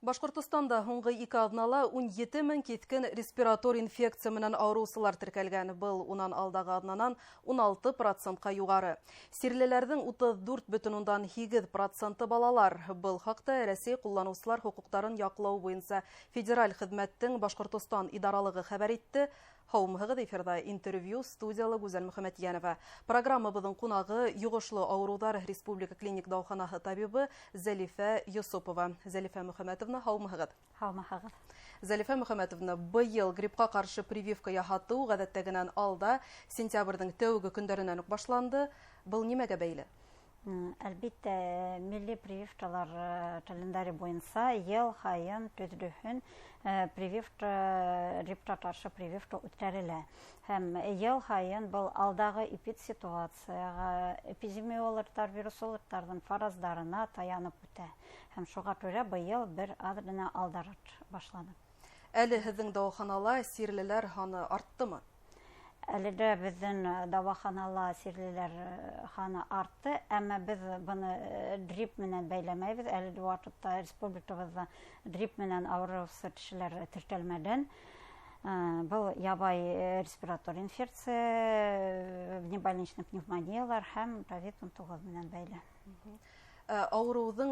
Башкортостанда һуңгы 2 аҙнала 17 мең киҫкен респиратор инфекция менән ауырыусылар теркәлгән. Был унан алдагы аҙнанан 16%-ка юғары. Сирлеләрҙең 34,8% балалар. Был хаҡта Рәсәй ҡулланыусылар хоҡуҡтарын яҡлау буйынса федераль хеҙмәттең Башкортостан идаралығы хәбәр итте. Һаумыһығыҙ, эфирҙа интервью студиялы Гүзәл Мөхәмәтйәнова. Программабыҙҙың ҡунағы йоғошло ауырыуҙар республика клиник дауаханаһы табибы Зәлифә Йосопова. Зәлифә Мөхәмәтовна, һаумыһығыҙ. Һаумыһығыҙ. Зәлифә Мөхәмәтовна, быйыл гриппҡа ҡаршы прививка яһатыу ғәҙәттәгенән алда сентябрҙың тәүге көндәренән үк башланды. Был нимәгә бәйле? Әлбиттә, милли прививкалар календаре буйынса йыл һайын төҙлөһөн гриппҡа ҡаршы прививка үткәрелә. Һәм йыл һайын был алдағы эпидситуацияға, эпидемиологтар, вирусологтарҙың фараздарына таянып үтә. Һәм шуға күрә быйыл бер аҙ гына алдараҡ башланы. Әле һеҙҙең дауаханала сирлеләр һаны арттымы? Әлегә беҙҙең дауаханала сирлеләр һаны артты, әммә беҙ быны грипп менән бәйләмәйбеҙ. Әлеге ваҡытта республикабыҙҙа грипп менән ауырыусы кешеләр теркәлмәгән. Был ябай респиратор инфекция, внебольничный пневмониялар һәм COVID-19 менән бәйле. Ауырыуҙың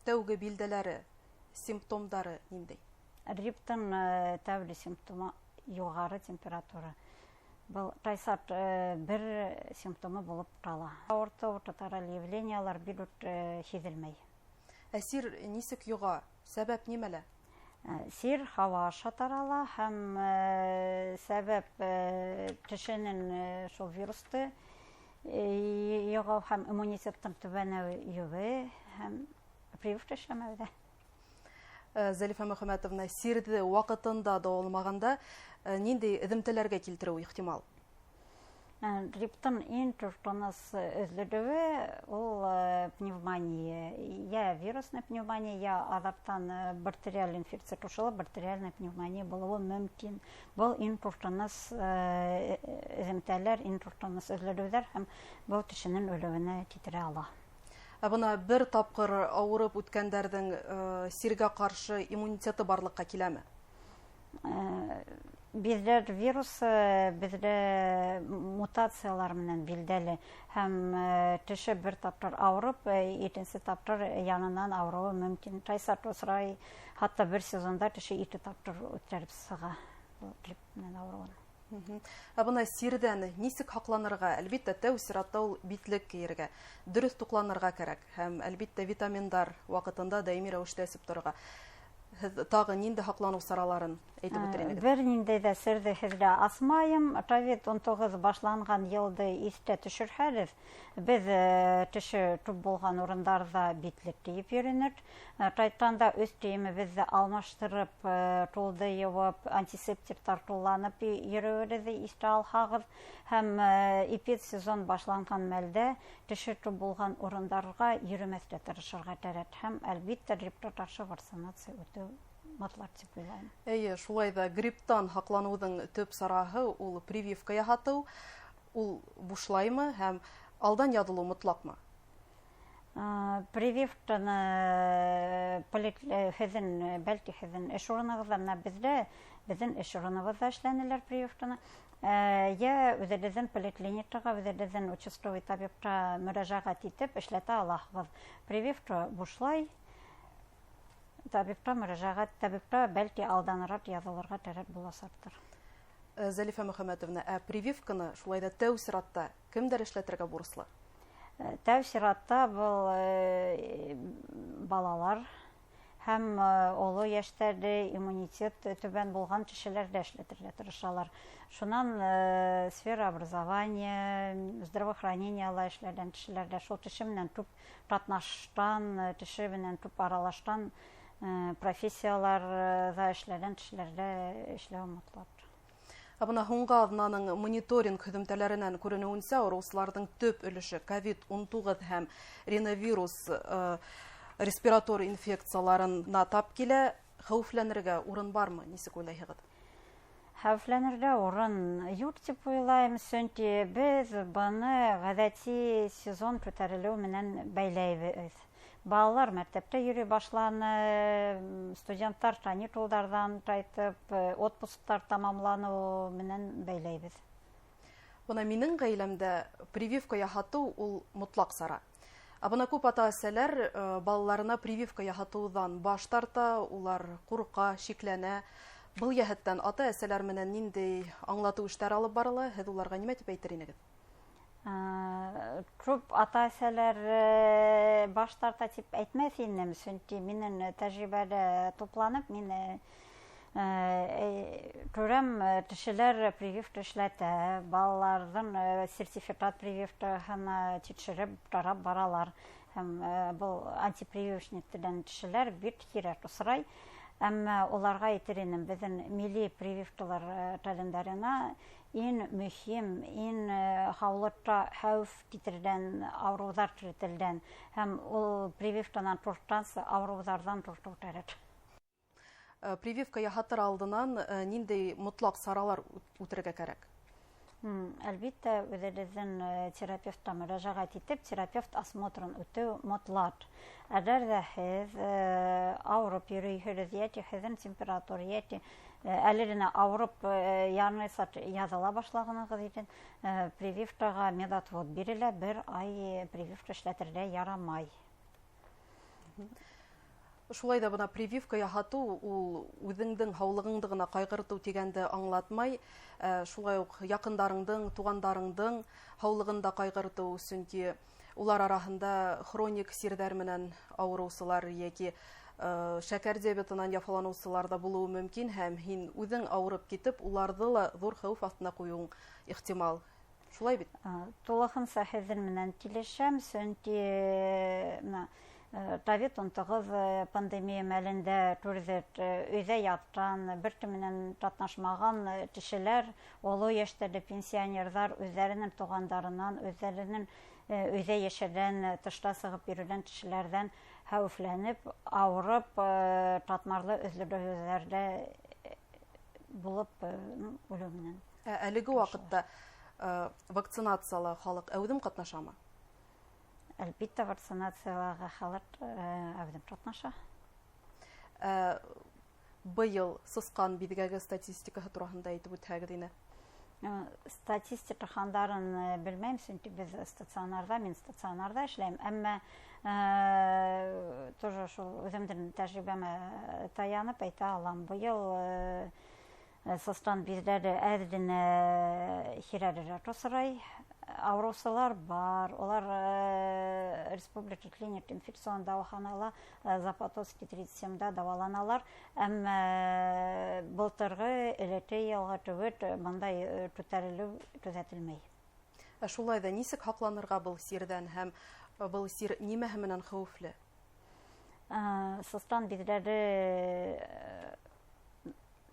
тәүге билдәләре, симптомдары ниндәй? Грипптың тәүге симптомы юғары температура. Был тайсат бер симптомы булып ҡала. Ауыртыу, татарал явлениялар бигүк һиҙелмәй. Сир нисек йоға? Сәбәп нимәлә? Сир һауа аша тарала һәм сәбәп кешенең шул вирусты йоғау һәм иммунитеттың түбәнәйеүе һәм прививка эшләмәүҙә. Зәлифә Мөхәмәтовна, сирҙе ваҡытында дауалмағанда ниндәй эҙемтәләргә килтереү ихтимал? Грипптың иң тотонос өҙлөгөүе ул пневмония. Я вирусная пневмония, я аҙаптан бактериаль инфекция ҡушылып, бактериальная пневмония булыуы мөмкин. Был иң тотонос эҙемтәләр, иң тотонос өҙлөгөүҙәр һәм был кешенең үлеүенә китерә ала. Бына бер тапҡыр ауырып үткәндәрҙең сиргә ҡаршы иммунитеты барлыҡҡа киләме? Беҙҙә вирус беҙҙә мутациялар менән билдәле һәм кеше бер тапҡыр ауырып, икенсе тапҡыр янынан ауырыуы мөмкин. Тайсат осрай, хатта бер сезонда кеше 2 тапҡыр үткәреп сыға грипп менән ауырыуын. Бына сирҙән нисек һаҡланырға? Әлбиттә, тәү сиратта ул битлек кейергә, дөрөҫ туҡланырға кәрәк һәм әлбиттә витаминдар ваҡытында даими рәүештә эсеп торорға. Һеҙ тағы ниндәй һаҡланыу сараларын әйтеп үтерегеҙ? Бер ниндәй ҙә серҙе һеҙгә асмайым. COVID-19 башланған йылды иҫтә төшөрһәгеҙ, беҙ кеше күп булған урындарҙа битлек кейеп йөрөнөк. Ҡайтҡанда өҫ кейемебеҙҙе алмаштырып, ҡулды йыуып, антисептиктар ҡулланып йөрөүегеҙҙе иҫкә алһағыҙ. Һәм эпидсезон башланған мәлдә кеше күп булған урындарға йөрөмәҫкә тырышырға кәрәк. Һәм әлбиттә гриппҡа ҡаршы вакцинация үтеү мотлаҡ тип уйлайым. Эйе, шулай ҙа грипптан һаҡланыуҙың төп сараһы ул прививка яһатыу. Ул бушлаймы һәм алдан яҙылыу мотлаҡмы? Прививканы һеҙҙең, бәлки һеҙҙең эш урынығыҙҙа, менә беҙҙең эш урыныбыҙҙа эшләнеләр прививканы. Я үҙегеҙҙең поликлиникаға, үҙегеҙҙең участковый табипҡа мөрәжәғәт итеп эшләтә алаһығыҙ. Прививка бушлай, табипҡа мөрәжәғәт, табипҡа бәлки алданыраҡ яҙылырға кәрәк буласаҡтыр. Зәлифә Мөхәмәтовна, прививканы шулай ҙа тәү сиратта кемдәр эшләтергә бурыслы? Тәү сиратта был балалар һәм оло йәштәрҙе иммунитет түбән булған кешеләр дә эшләтергә тырышалар. Шунан сфера образования, здравоохранениела эшләгән кешеләр дә шул кеше менән күп ҡатнашҡан, кеше менән күп аралашҡан профессияларҙа эшләгән кешеләрҙә эшләү мотлаҡ. Бына һуңғы аҙнаның мониторинг һөҙөмтәләренән күренеүенсә, ауырыусыларҙың төп өлөшө COVID-19 һәм риновирус респиратор инфекцияларына тап килә. Хәүефләнергә урын бармы? Нисек уйлайһығыҙ? Хәүефләнергә урын юҡ тип уйлайым, сөнки беҙ быны ғәҙәти сезон күтәрелеү менән бәйләйбеҙ. Балалар мәктәптә йөри башланы, студенттар каникулдардан кайтып, отпусктар тамамлану менән бәйләйбез. Бына минең гаиләмдә прививка яһату ул мотлак сара. Бына күп ата-әсәләр балаларына прививка яһатудан баш тарта, улар курка, шикләнә. Был яһәттән ата-әсәләр менән нинди аңлату эшләре алып барыла? Һез уларга нимә дип әйтер инегез? Күп ата-әсәләр баш тарта дип әйтмәс инем, чөнки минең тәҗрибәдә тупланып, мин күрәм, кешеләр прививка эшләтә, балаларның сертификат прививкаһына тикшереп карап баралар. Һәм бу антипрививочниктан кешеләр бик кирәк осрай. Әмма уларга әйтер инем, безнең милли прививкалар календарына иң мөһим, иң һаулыкка хәүф китердән авырулар кертелгән һәм ул прививкадан курыккансы авырулардан курку кирәк. Прививка яһатыр алдынан нинди мотлак саралар үтәргә кирәк? Әлбиттә, үзебезнең терапевтка мөрәҗәгать итеп, терапевт осмотрын үтү мотлак. Әгәр дә һез авырып йөрисегез, яки һезнең температура, яки әле генә авырып янысы языла башлаганыгыз икән, прививкага медотвод бирелә, 1 ай прививка эшләтергә ярамай. Шулай да бына прививка яһату ул үзеңнең һаулыгыңды гына кайгырту дигәнде аңлатмай, шулай ук якындарыңдың, тугандарыңдың һаулыгын да кайгырту, чөнки улар арасында хроник сирдәр менән авырусылар яки шәкәр диабетынан яфаланучылар да булуы мөмкин һәм һин үзең авырып китеп, уларны ла зур хәүф астына куюың ихтимал. Шулай бит? Тулыгынса һезнең менән килешәм, чөнки COVID-19 пандемия мәлендә күрдек, өйдә яткан, беркем менән катнашмаган кешеләр, олы яшьтәге пенсионерлар үзләренең тугандарыннан, үзләренең өйдә яшәгән, тышта сыгып йөргән кешеләрдән хәүфләнеп, авырып, татмарлы үзләрдә булып үлү менән. Әлеге вакытта вакцинациялы халык әүдем катнашамы? Әлбиттә, вакцинацияларга халык әүдем катнаша. Быел сыскан бидгәге статистикаһы турында әйтеп үтһәгез инде. Статистика хандарын белмәйм, чөнки без стационарда, мин стационарда эшләйм, әмма тоже шул үземнең тәҗрибәмә таянып әйтә алам. Быел сыскан биздә әз генә хирургия осрай. Авырусылар бар, олар республика клиник инфекцион дәваханала Запотоцкий 37-да дәваланалар, әмма былтыргы элекке елга түгел мондай күтәрелү күзәтелмәй. Шулай да нисек хакланырга был сирдән һәм был сир нимәһе менән хәүфле? Сыстан биздәге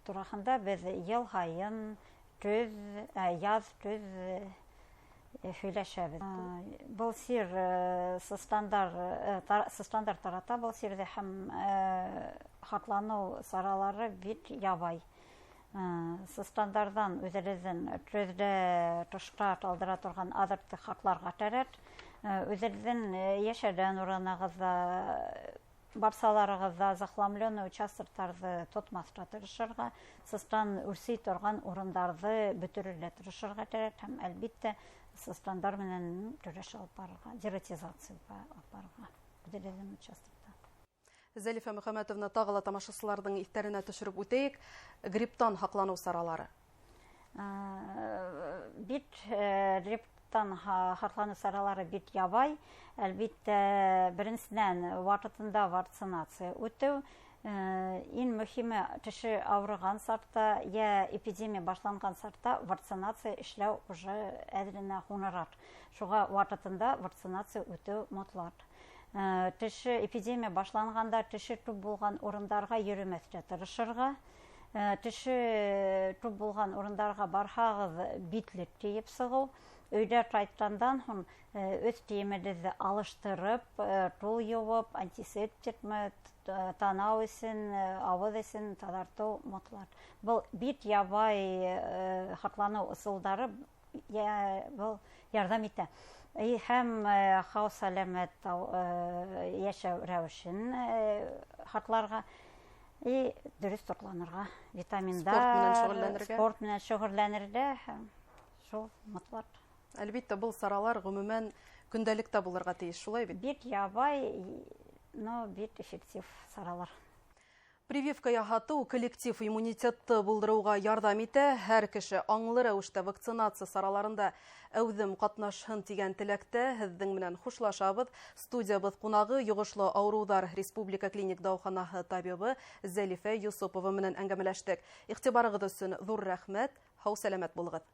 турахында без ел һайын яз көз сөйләшәбез. Был сир стандарт тарата, был сирдә һәм хаклану саралары бик ябай. Стандарттан үзебезнең көздә тышка калдыра торган адәтле хакларга кирәк. Үзебезнең яшәгән урынагызда барсаларыгызда захламленный участоктарды тотмаска тырышырга, сыстан үрси торган урындарды бөтерергә тырышырга кирәк һәм әлбиттә стандарт менән көрәш алып барырга, дератизация алып барырга. Үзебезнең участокта. Зәлифә Мөхәммәтовна, тагы ла тамашачыларның ифтәренә төшереп үтәйек. Грипптан хаклану саралары. Бит грипптан хаклану саралары бит ябай. Әлбиттә, беренчедән вакытында вакцинация үтү. Иң мөһиме, кеше авырган сакта, я эпидемия башланган сакта вакцинация эшләү уже әзеренә хуңарак. Шуга вакытында вакцинация үтү мотлак. Кеше эпидемия башланганда кеше күп булган урындарга йөрмәскә тырышырга, кеше күп булган урындарга барһагыз битлек киеп сыгу, өйдә кайткандан соң үз киемегезне алыштырып, тул юып, антисептик танау өчен, авыз өчен тазарту мотлак. Бу бит ябай хаклану усулдары бу ярдәм итә. Һәм хау сәламәт яшәү рәвешен һакларга, дөрес токланырга, витаминдар, спорт менән шөгыльләнергә, шул мотлак. Әлбиттә, был саралар гомумән көндәлектә булырга тиеш, шулай бит? Бик ябай, но бик эффектив саралар. Прививка яһату коллектив иммунитетты булдыруга ярдәм итә. Һәр кеше аңлы рәвештә вакцинация сараларында әүҙем катнашһын дигән теләктә һеҙҙең менән хушлашабыҙ. Студиябыҙ ҡунағы Йоғошло ауырыуҙар республика клиник дауаханаһы табибы Зәлифә Юсупова менән әңгәмәләштек. Иғтибарығыҙ өсөн ҙур рәхмәт. Һау сәләмәт булығыҙ.